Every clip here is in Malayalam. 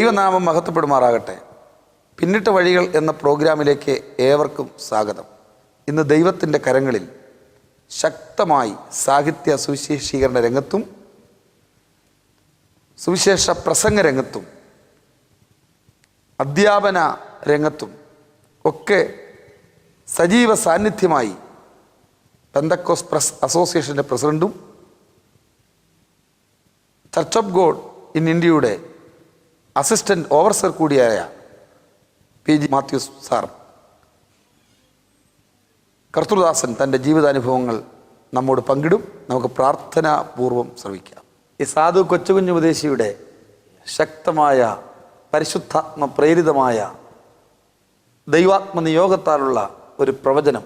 ദൈവനാമം മഹത്വപ്പെടുമാറാകട്ടെ. പിന്നിട്ട വഴികൾ എന്ന പ്രോഗ്രാമിലേക്ക് ഏവർക്കും സ്വാഗതം. ഇന്ന് ദൈവത്തിൻ്റെ കരങ്ങളിൽ ശക്തമായി സാഹിത്യ സുവിശേഷീകരണ രംഗത്തും സുവിശേഷ പ്രസംഗ രംഗത്തും അധ്യാപന രംഗത്തും ഒക്കെ സജീവ സാന്നിധ്യമായി പെന്തക്കോസ്റ്റ് പ്രസ് അസോസിയേഷൻ്റെ പ്രസിഡൻറ്റും ചർച്ച് ഓഫ് ഗോഡ് ഇൻ ഇന്ത്യയുടെ അസിസ്റ്റൻ്റ് ഓവർസർ കൂടിയായ PG മാത്യൂസ് സാർ കർത്തൃദാസൻ തൻ്റെ ജീവിതാനുഭവങ്ങൾ നമ്മോട് പങ്കിടും. നമുക്ക് പ്രാർത്ഥനാപൂർവം ശ്രവിക്കാം. ഈ സാധു കൊച്ചുകുഞ്ഞു ഉപദേശിയുടെ ശക്തമായ പരിശുദ്ധാത്മ പ്രേരിതമായ ദൈവാത്മനിയോഗത്താലുള്ള ഒരു പ്രവചനം,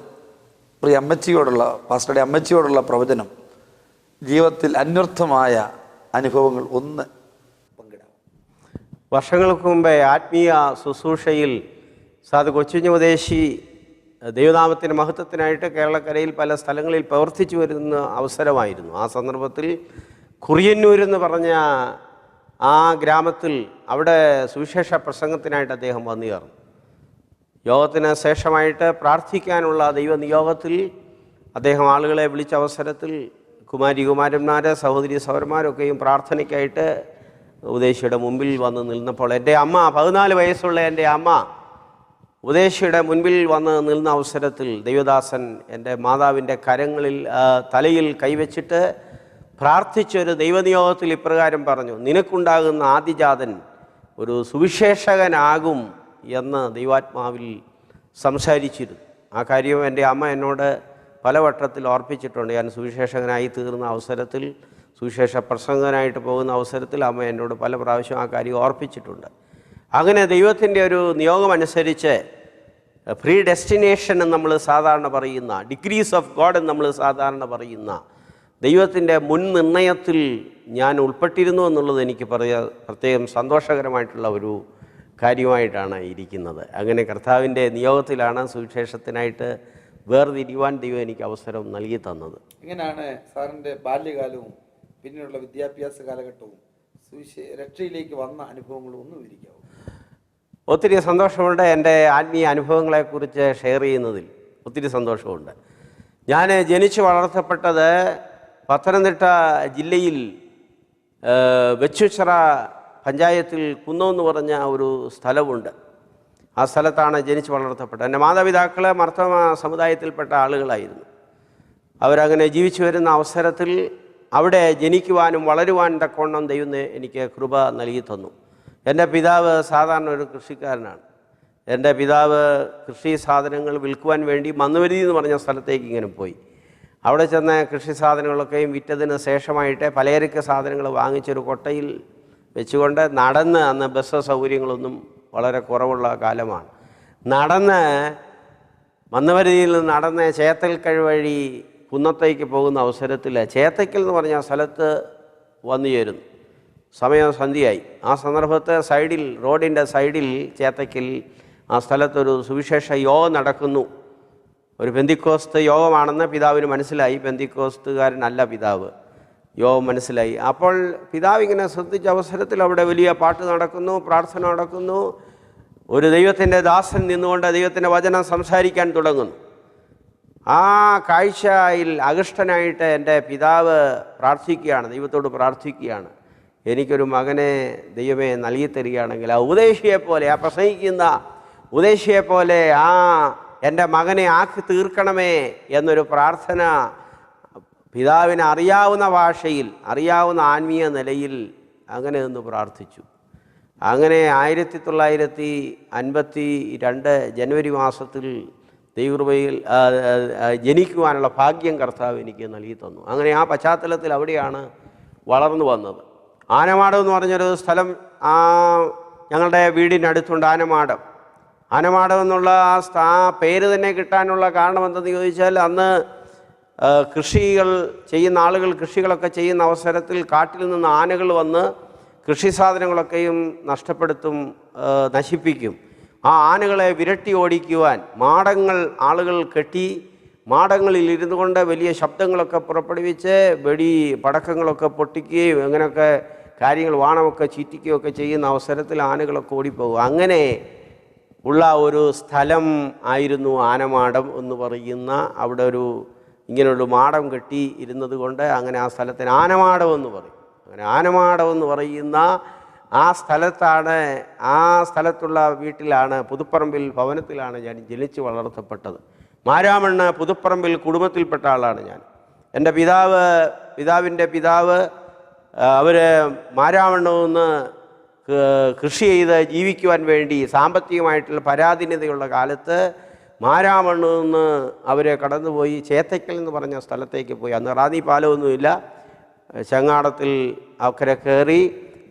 പ്രിയ അമ്മച്ചിയോടുള്ള പാസ്റ്ററുടെ അമ്മച്ചിയോടുള്ള പ്രവചനം, ജീവിതത്തിൽ അന്വർത്ഥമായ അനുഭവങ്ങൾ ഒന്ന് പങ്കിടാം. വർഷങ്ങൾക്ക് മുമ്പേ ആത്മീയ ശുശ്രൂഷയിൽ സാധു കൊച്ചുകുഞ്ഞുപദേശി ദൈവനാമത്തിൻ്റെ മഹത്വത്തിനായിട്ട് കേരളക്കരയിൽ പല സ്ഥലങ്ങളിൽ പ്രവർത്തിച്ചു വരുന്ന അവസരമായിരുന്നു. ആ സന്ദർഭത്തിൽ കുറിയന്നൂരെന്ന് പറഞ്ഞ ആ ഗ്രാമത്തിൽ അവിടെ സുവിശേഷ പ്രസംഗത്തിനായിട്ട് അദ്ദേഹം വന്നു ചേർന്നു. യോഗത്തിന് ശേഷമായിട്ട് പ്രാർത്ഥിക്കാനുള്ള ദൈവനിയോഗത്തിൽ അദ്ദേഹം ആളുകളെ വിളിച്ച അവസരത്തിൽ കുമാരന്മാർ, സഹോദരി സഹോദരന്മാരൊക്കെയും പ്രാർത്ഥനയ്ക്കായിട്ട് ഉപദേശിയുടെ മുമ്പിൽ വന്ന് നിന്നപ്പോൾ എൻ്റെ അമ്മ, 14 വയസ്സുള്ള എൻ്റെ അമ്മ ഉപദേശിയുടെ മുൻപിൽ വന്ന് നിന്ന അവസരത്തിൽ ദൈവദാസൻ എൻ്റെ മാതാവിൻ്റെ തലയിൽ കൈവച്ചിട്ട് പ്രാർത്ഥിച്ചൊരു ദൈവനിയോഗത്തിൽ ഇപ്രകാരം പറഞ്ഞു: നിനക്കുണ്ടാകുന്ന ആദിജാതൻ ഒരു സുവിശേഷകനാകും എന്ന് ദൈവാത്മാവിൽ സംസാരിച്ചിരുന്നു. ആ കാര്യം എൻ്റെ അമ്മ എന്നോട് പലവട്ടത്തിൽ ഓർപ്പിച്ചിട്ടുണ്ട്. ഞാൻ സുവിശേഷകനായി തീർന്ന അവസരത്തിൽ, സുവിശേഷ പ്രസംഗനായിട്ട് പോകുന്ന അവസരത്തിൽ അമ്മ എന്നോട് പല പ്രാവശ്യം ആ കാര്യം ഓർപ്പിച്ചിട്ടുണ്ട്. അങ്ങനെ ദൈവത്തിൻ്റെ ഒരു നിയോഗമനുസരിച്ച് പ്രീ ഡെസ്റ്റിനേഷൻ എന്ന് നമ്മൾ സാധാരണ പറയുന്ന, ഡിഗ്രീസ് ഓഫ് ഗോഡ് എന്ന് നമ്മൾ സാധാരണ പറയുന്ന ദൈവത്തിൻ്റെ മുൻ നിർണയത്തിൽ ഞാൻ ഉൾപ്പെട്ടിരുന്നു എന്നുള്ളത് എനിക്ക് പ്രത്യേകം സന്തോഷകരമായിട്ടുള്ള ഒരു കാര്യമായിട്ടാണ് ഇരിക്കുന്നത്. അങ്ങനെ കർത്താവിൻ്റെ നിയോഗത്തിലാണ് സുവിശേഷത്തിനായിട്ട് വേർതിരിയുവാൻ ദൈവം എനിക്ക് അവസരം നൽകി തന്നത്. എങ്ങനെയാണ് സാറിൻ്റെ ബാല്യകാലവും പിന്നീടുള്ള വിദ്യാഭ്യാസ കാലഘട്ടവും രക്ഷയിലേക്ക് വന്ന അനുഭവങ്ങളും ഒന്നും വിവരിക്കാവൂ? ഒത്തിരി സന്തോഷമുണ്ട്. എൻ്റെ ആത്മീയ അനുഭവങ്ങളെക്കുറിച്ച് ഷെയർ ചെയ്യുന്നതിൽ ഒത്തിരി സന്തോഷമുണ്ട്. ഞാൻ ജനിച്ചു വളർത്തപ്പെട്ടത് പത്തനംതിട്ട ജില്ലയിൽ വെച്ചുച്ചിറ പഞ്ചായത്തിൽ കുന്നമെന്ന് പറഞ്ഞ ഒരു സ്ഥലമുണ്ട്. ആ സ്ഥലത്താണ് ജനിച്ചു വളർത്തപ്പെട്ടത്. എൻ്റെ മാതാപിതാക്കൾ മർത്തമ സമുദായത്തിൽപ്പെട്ട ആളുകളായിരുന്നു. അവരങ്ങനെ ജീവിച്ചു വരുന്ന അവസരത്തിൽ അവിടെ ജനിക്കുവാനും വളരുവാനും തക്കവണ്ണം ദൈവം എനിക്ക് കൃപ നൽകി തന്നു. എൻ്റെ പിതാവ് സാധാരണ ഒരു കൃഷിക്കാരനാണ്. എൻ്റെ പിതാവ് കൃഷി സാധനങ്ങൾ വിൽക്കുവാൻ വേണ്ടി മന്നുവരി എന്ന് പറഞ്ഞ സ്ഥലത്തേക്ക് ഇങ്ങനെ പോയി. അവിടെ ചെന്ന് കൃഷി സാധനങ്ങളൊക്കെയും വിറ്റതിന് ശേഷമായിട്ട് പലചരക്ക് സാധനങ്ങൾ വാങ്ങിച്ചൊരു കൊട്ടയിൽ വെച്ചുകൊണ്ട് നടന്ന്, അന്ന് ബസ് സൗകര്യങ്ങളൊന്നും വളരെ കുറവുള്ള കാലമാണ്, നടന്ന് മന്നുവരിയിൽ നിന്ന് നടന്ന് ചേത്തൽക്കഴ വഴി കുന്നത്തേക്ക് പോകുന്ന അവസരത്തിൽ ചേത്തക്കൽ എന്ന് പറഞ്ഞ സ്ഥലത്ത് വന്നു ചേരുന്നു. സമയം സന്ധ്യയായി. ആ സന്ദർഭത്ത് റോഡിൻ്റെ സൈഡിൽ ചേത്തക്കൽ ആ സ്ഥലത്തൊരു സുവിശേഷ യോഗം നടക്കുന്നു. ഒരു പെന്തിക്കോസ്ത് യോഗമാണെന്ന് പിതാവിന് മനസ്സിലായി. പെന്തിക്കോസ്തുകാരനല്ല പിതാവ്, യോഗം മനസ്സിലായി. അപ്പോൾ പിതാവ് ഇങ്ങനെ ശ്രദ്ധിച്ച അവസരത്തിൽ അവിടെ വലിയ പാട്ട് നടക്കുന്നു, പ്രാർത്ഥന നടക്കുന്നു. ഒരു ദൈവത്തിൻ്റെ ദാസൻ നിന്നുകൊണ്ട് ദൈവത്തിൻ്റെ വചനം സംസാരിക്കാൻ തുടങ്ങുന്നു. ആ കാഴ്ചയിൽ ആകൃഷ്ടനായിട്ട് എൻ്റെ പിതാവ് പ്രാർത്ഥിക്കുകയാണ്, ദൈവത്തോട് പ്രാർത്ഥിക്കുകയാണ്, എനിക്കൊരു മകനെ ദൈവമേ നൽകി തരികയാണെങ്കിൽ ആ ഉപദേശിയെപ്പോലെ, ആ പ്രസംഗിക്കുന്ന ഉപദേശിയെപ്പോലെ എൻ്റെ മകനെ ആക്കി തീർക്കണമേ എന്നൊരു പ്രാർത്ഥന പിതാവിന് അറിയാവുന്ന ഭാഷയിൽ, അറിയാവുന്ന ആത്മീയ നിലയിൽ അങ്ങനെ ഒന്ന് പ്രാർത്ഥിച്ചു. അങ്ങനെ 1952 ജനുവരി മാസത്തിൽ ദൈവകൃപയിൽ ജനിക്കുവാനുള്ള ഭാഗ്യം കർത്താവ് എനിക്ക് നൽകി തന്നു. അങ്ങനെ ആ പശ്ചാത്തലത്തിൽ അവിടെയാണ് വളർന്നു വന്നത്. ആനമാടം എന്ന് പറഞ്ഞൊരു സ്ഥലം ഞങ്ങളുടെ വീടിനടുത്തുണ്ട്. ആനമാടം എന്നുള്ള ആ പേര് തന്നെ കിട്ടാനുള്ള കാരണം എന്തെന്ന് ചോദിച്ചാൽ, അന്ന് കൃഷികൾ ചെയ്യുന്ന ആളുകൾ കൃഷികളൊക്കെ ചെയ്യുന്ന അവസരത്തിൽ കാട്ടിൽ നിന്ന് ആനകൾ വന്ന് കൃഷി സാധനങ്ങളൊക്കെയും നശിപ്പിക്കും. ആ ആനകളെ വിരട്ടി ഓടിക്കുവാൻ ആളുകൾ കെട്ടി മാടങ്ങളിൽ ഇരുന്നു കൊണ്ട് വലിയ ശബ്ദങ്ങളൊക്കെ പുറപ്പെടുവിച്ച് പടക്കങ്ങളൊക്കെ പൊട്ടിക്കുകയും അങ്ങനെയൊക്കെ കാര്യങ്ങൾ വാണമൊക്കെ ചീറ്റിക്കുകയൊക്കെ ചെയ്യുന്ന അവസരത്തിൽ ആനകളൊക്കെ ഓടിപ്പോകും. അങ്ങനെ ഉള്ള ഒരു സ്ഥലം ആയിരുന്നു ആനമാടം എന്ന് പറയുന്ന, അവിടെ ഇങ്ങനെയൊരു മാടം കെട്ടി ഇരുന്നത് കൊണ്ട് അങ്ങനെ ആ സ്ഥലത്തിന് ആനമാടം എന്ന് പറയും. അങ്ങനെ ആനമാടം എന്ന് പറയുന്ന ആ സ്ഥലത്തുള്ള വീട്ടിലാണ്, പുതുപ്പറമ്പിൽ ഭവനത്തിലാണ് ഞാൻ ജനിച്ച് വളർത്തപ്പെട്ടത്. മാരാമണ്ണ് പുതുപ്പറമ്പിൽ കുടുംബത്തിൽപ്പെട്ട ആളാണ് ഞാൻ. എൻ്റെ പിതാവിൻ്റെ പിതാവ് അവർ മാരാമണ്ണെന്ന് കൃഷി ചെയ്ത് ജീവിക്കുവാൻ വേണ്ടി സാമ്പത്തികമായിട്ടുള്ള പരാധീനതയുള്ള കാലത്ത് മാരാമണ്ണെന്ന് അവരെ കടന്നുപോയി ചേത്തയ്ക്കൽ എന്ന് പറഞ്ഞ സ്ഥലത്തേക്ക് പോയി. അന്ന് റാന്നി പാലമൊന്നുമില്ല. ചങ്ങാടത്തിൽ അക്കരെ കയറി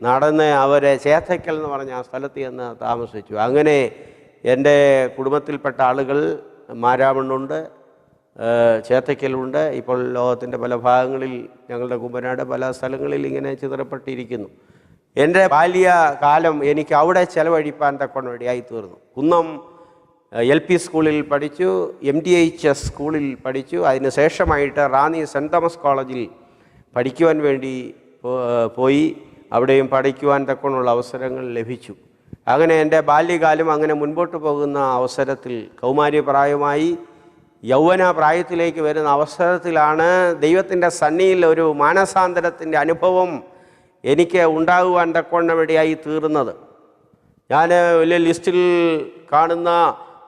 നടന്ന് അവരെ ചേത്തയ്ക്കൽ എന്ന് പറഞ്ഞ ആ സ്ഥലത്ത് ചെന്ന് താമസിച്ചു. അങ്ങനെ എൻ്റെ കുടുംബത്തിൽപ്പെട്ട ആളുകൾ മാരാമണ്ണുണ്ട്, ചേത്തയ്ക്കലുണ്ട്. ഇപ്പോൾ ലോകത്തിൻ്റെ പല ഭാഗങ്ങളിൽ, ഞങ്ങളുടെ കുമ്പനാട് പല സ്ഥലങ്ങളിൽ ഇങ്ങനെ ചിതറപ്പെട്ടിരിക്കുന്നു. എൻ്റെ ബാല്യകാലം എനിക്ക് അവിടെ ചെലവഴിപ്പാൻ തക്കവണ്ണം ഇടയായി തീർന്നു. കുന്നം LP സ്കൂളിൽ പഠിച്ചു, MDHS സ്കൂളിൽ പഠിച്ചു. അതിന് ശേഷമായിട്ട് റാന്നി സെൻറ്റ് തോമസ് കോളേജിൽ പഠിക്കുവാൻ വേണ്ടി പോയി. അവിടെയും പഠിക്കുവാൻ തക്കവണ്ണമുള്ള അവസരങ്ങൾ ലഭിച്ചു. അങ്ങനെ എൻ്റെ ബാല്യകാലം അങ്ങനെ മുൻപോട്ട് പോകുന്ന അവസരത്തിൽ കൗമാര്യപ്രായമായി യൗവന പ്രായത്തിലേക്ക് വരുന്ന അവസരത്തിലാണ് ദൈവത്തിൻ്റെ സന്നിധിയിൽ ഒരു മാനസാന്തരത്തിൻ്റെ അനുഭവം എനിക്ക് ഉണ്ടാകുവാൻ തക്കവണ്ണം ഇടയായി തീർന്നത്. ഞാൻ വലിയ ലിസ്റ്റിൽ കാണുന്ന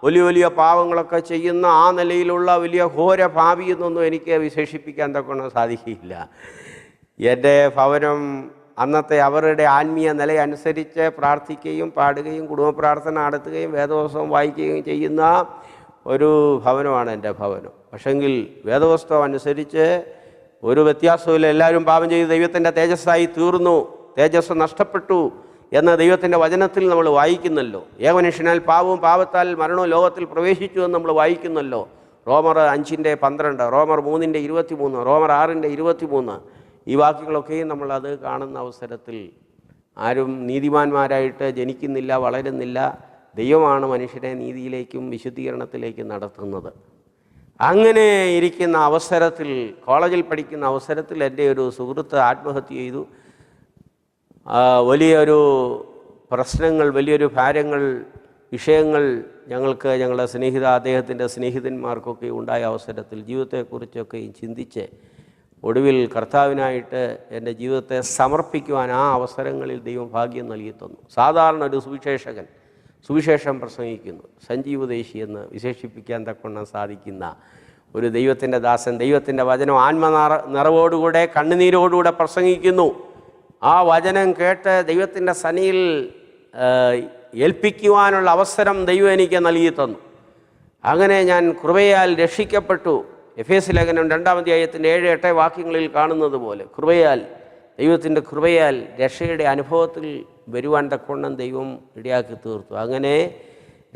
വലിയ പാവങ്ങളൊക്കെ ചെയ്യുന്ന ആ നിലയിലുള്ള വലിയ ഘോര ഭാവി എന്നൊന്നും എനിക്ക് വിശേഷിപ്പിക്കാൻ തക്കവണ്ണം സാധിക്കില്ല. എൻ്റെ ഭവനം അന്നത്തെ അവരുടെ ആത്മീയ നിലയനുസരിച്ച് പ്രാർത്ഥിക്കുകയും പാടുകയും കുടുംബ പ്രാർത്ഥന നടത്തുകയും വേദപുസ്തകം വായിക്കുകയും ചെയ്യുന്ന ഒരു ഭവനമാണ് എൻ്റെ ഭവനം. പക്ഷെങ്കിൽ വേദപുസ്തകം അനുസരിച്ച് ഒരു വ്യത്യാസവുമില്ല. എല്ലാവരും പാപം ചെയ്ത് ദൈവത്തിൻ്റെ തേജസ്സായി തീർന്നു, തേജസ് നഷ്ടപ്പെട്ടു എന്ന ദൈവത്തിൻ്റെ വചനത്തിൽ നമ്മൾ വായിക്കുന്നല്ലോ. ഏകമനുഷ്യനാൽ പാപവും പാപത്താൽ മരണവും ലോകത്തിൽ പ്രവേശിച്ചു എന്ന് നമ്മൾ വായിക്കുന്നല്ലോ. റോമർ 5:12, റോമർ 3:23, റോമർ 6:23 ഈ വാക്യങ്ങളൊക്കെയും നമ്മളത് കാണുന്ന അവസരത്തിൽ ആരും നീതിമാന്മാരായിട്ട് ജനിക്കുന്നില്ല, വളരുന്നില്ല. ദൈവമാണ് മനുഷ്യനെ നീതിയിലേക്കും വിശുദ്ധീകരണത്തിലേക്കും നടത്തുന്നത്. അങ്ങനെ ഇരിക്കുന്ന അവസരത്തിൽ, കോളേജിൽ പഠിക്കുന്ന അവസരത്തിൽ എൻ്റെ ഒരു സുഹൃത്ത് ആത്മഹത്യ ചെയ്തു. വലിയൊരു പ്രശ്നങ്ങൾ, വലിയൊരു ഭാരങ്ങൾ, വിഷയങ്ങൾ ഞങ്ങളുടെ അദ്ദേഹത്തിൻ്റെ സ്നേഹിതന്മാർക്കൊക്കെ ഉണ്ടായ അവസരത്തിൽ ജീവിതത്തെക്കുറിച്ചൊക്കെയും ചിന്തിച്ച് ഒടുവിൽ കർത്താവിനായിട്ട് എൻ്റെ ജീവിതത്തെ സമർപ്പിക്കുവാൻ ആ അവസരങ്ങളിൽ ദൈവം ഭാഗ്യം നൽകി തന്നു. സാധാരണ ഒരു സുവിശേഷം പ്രസംഗിക്കുന്നു, സഞ്ജീവദേശി എന്ന് വിശേഷിപ്പിക്കാൻ തക്കവണ്ണം സാധിക്കുന്ന ഒരു ദൈവത്തിൻ്റെ ദാസൻ ദൈവത്തിൻ്റെ വചനം നിറവോടുകൂടെ കണ്ണുനീരോടുകൂടെ പ്രസംഗിക്കുന്നു. ആ വചനം കേട്ട് ദൈവത്തിൻ്റെ സന്നിധിയിൽ ഏൽപ്പിക്കുവാനുള്ള അവസരം ദൈവം എനിക്ക് നൽകി തന്നു. അങ്ങനെ ഞാൻ കൃപയാൽ രക്ഷിക്കപ്പെട്ടു. എഫേസ്യ ലേഖനം 2-ാം അധ്യായത്തിൻ്റെ 7-8 വാക്യങ്ങളിൽ കാണുന്നത് പോലെ ദൈവത്തിൻ്റെ കൃപയാൽ രക്ഷയുടെ അനുഭവത്തിൽ വരുവാൻ തക്കവണ്ണം ദൈവം ഇടയാക്കി തീർത്തു. അങ്ങനെ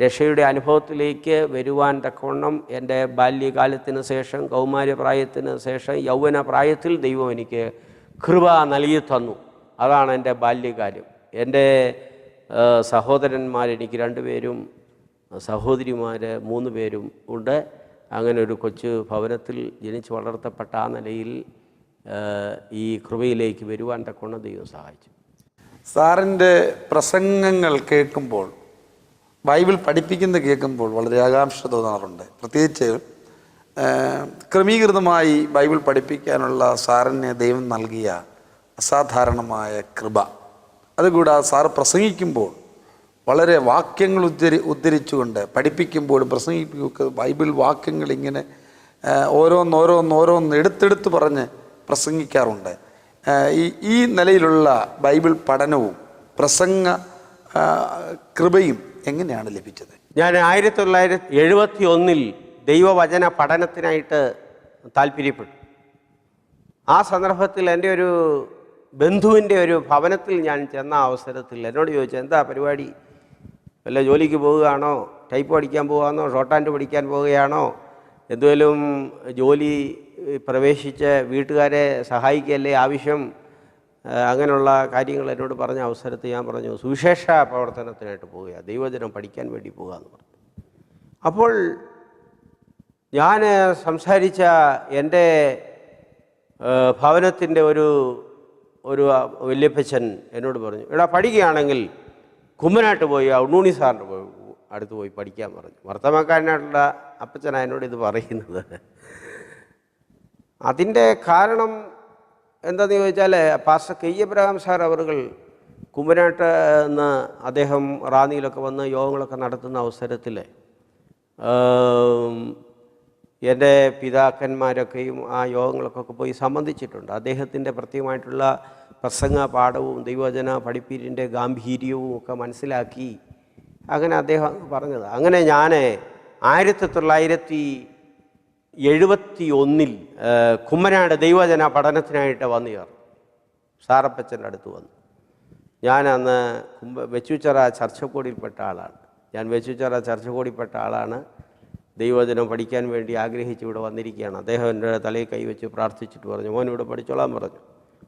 രക്ഷയുടെ അനുഭവത്തിലേക്ക് വരുവാൻ തക്കവണ്ണം എൻ്റെ ബാല്യകാലത്തിന് ശേഷം, കൗമാര്യപ്രായത്തിന് ശേഷം, യൗവന പ്രായത്തിൽ ദൈവം എനിക്ക് കൃപ നൽകി തന്നു. അതാണ് എൻ്റെ ബാല്യകാലം. എൻ്റെ സഹോദരന്മാർ എനിക്ക് 2 പേരും, സഹോദരിമാർ 3 പേരും ഉണ്ട്. അങ്ങനെ ഒരു കൊച്ചു ഭവനത്തിൽ ജനിച്ച് വളർത്തപ്പെട്ട ആ നിലയിൽ ഈ കൃപയിലേക്ക് വരുവാൻ തക്കവണ്ണം ദൈവം സഹായിച്ചു. സാറിൻ്റെ പ്രസംഗങ്ങൾ കേൾക്കുമ്പോൾ, ബൈബിൾ പഠിപ്പിക്കുന്നത് കേൾക്കുമ്പോൾ വളരെ ആകാംക്ഷ തോന്നാറുണ്ട്. പ്രത്യേകിച്ച് ക്രമീകൃതമായി ബൈബിൾ പഠിപ്പിക്കാനുള്ള സാറിന് ദൈവം നൽകിയ അസാധാരണമായ കൃപ. അതുകൂടാതെ സാറ് പ്രസംഗിക്കുമ്പോൾ വളരെ വാക്യങ്ങൾ ഉദ്ധരിച്ചുകൊണ്ട് പഠിപ്പിക്കുമ്പോഴും പ്രസംഗിക്കുമ്പോൾ ബൈബിൾ വാക്യങ്ങൾ ഇങ്ങനെ ഓരോന്ന് എടുത്തെടുത്ത് പറഞ്ഞ് പ്രസംഗിക്കാറുണ്ട്. ഈ നിലയിലുള്ള ബൈബിൾ പഠനവും പ്രസംഗ കൃപയും എങ്ങനെയാണ് ലഭിച്ചത്? ഞാൻ 1971 ദൈവവചന പഠനത്തിനായിട്ട് താല്പര്യപ്പെട്ടു. ആ സന്ദർഭത്തിൽ എൻ്റെ ഒരു ബന്ധുവിൻ്റെ ഒരു ഭവനത്തിൽ ഞാൻ ചെന്ന അവസരത്തിൽ എന്നോട് ചോദിച്ചു, എന്താ പരിപാടി, വല്ല ജോലിക്ക് പോവുകയാണോ, ടൈപ്പ് പഠിക്കാൻ പോവുകയാണോ, ഷോർട്ട് ഹാൻഡ് പഠിക്കാൻ പോവുകയാണോ, എന്തെങ്കിലും ജോലി പ്രവേശിച്ച് വീട്ടുകാരെ സഹായിക്കുകയല്ലേ ആവശ്യം, അങ്ങനെയുള്ള കാര്യങ്ങൾ എന്നോട് പറഞ്ഞ അവസരത്തിൽ ഞാൻ പറഞ്ഞു, സുവിശേഷ പ്രവർത്തനത്തിനായിട്ട് പോവുക, ദൈവജനം പഠിക്കാൻ വേണ്ടി പോകുക എന്ന് പറഞ്ഞു. അപ്പോൾ ഞാൻ സംസാരിച്ച എൻ്റെ ഭവനത്തിൻ്റെ ഒരു വല്യപ്പച്ചൻ എന്നോട് പറഞ്ഞു, എടാ പഠിക്കുകയാണെങ്കിൽ കുമ്മനാട്ട് പോയി ഉണ്ണൂണി സാറിൻ്റെ അടുത്ത് പോയി പഠിക്കാൻ പറഞ്ഞു. വർത്തമാനക്കാരനായിട്ടുള്ള അപ്പച്ചനാണ് എന്നോട് ഇത് പറയുന്നത്. അതിൻ്റെ കാരണം എന്താണെന്ന് ചോദിച്ചാൽ, പാസ്റ്റർ കെ എബ്രഹാം സാർ അവറുകൾ കുമ്മനാട്ട് നിന്ന് അദ്ദേഹം റാന്നിയിലൊക്കെ വന്ന് യോഗങ്ങളൊക്കെ നടത്തുന്ന അവസരത്തിൽ എൻ്റെ പിതാക്കന്മാരൊക്കെയും ആ യോഗങ്ങൾക്കൊക്കെ പോയി സംബന്ധിച്ചിട്ടുണ്ട്. അദ്ദേഹത്തിൻ്റെ പ്രത്യേകമായിട്ടുള്ള പ്രസംഗ പാഠവും ദൈവവചന പഠിപ്പീരിൻ്റെ ഗാംഭീര്യവും ഒക്കെ മനസ്സിലാക്കി അങ്ങനെ അദ്ദേഹം പറഞ്ഞത്. അങ്ങനെ ഞാൻ 1971 കുമ്മനാട് ദൈവവചന പഠനത്തിനായിട്ട് വന്നു ചേർന്നു. സാറപ്പച്ചൻ്റെ അടുത്ത് വന്നു. ഞാൻ അന്ന് വെച്ചുച്ചിറ ചർച്ചക്കോടിയിൽപ്പെട്ട ആളാണ്. ചർച്ചക്കോടിയിൽപ്പെട്ട ആളാണ്. ദൈവവചനം പഠിക്കാൻ വേണ്ടി ആഗ്രഹിച്ച് ഇവിടെ വന്നിരിക്കുകയാണ്. അദ്ദേഹം എൻ്റെ തലയിൽ കൈവച്ച് പ്രാർത്ഥിച്ചിട്ട് പറഞ്ഞു, മോൻ ഇവിടെ പഠിച്ചോളാൻ പറഞ്ഞു.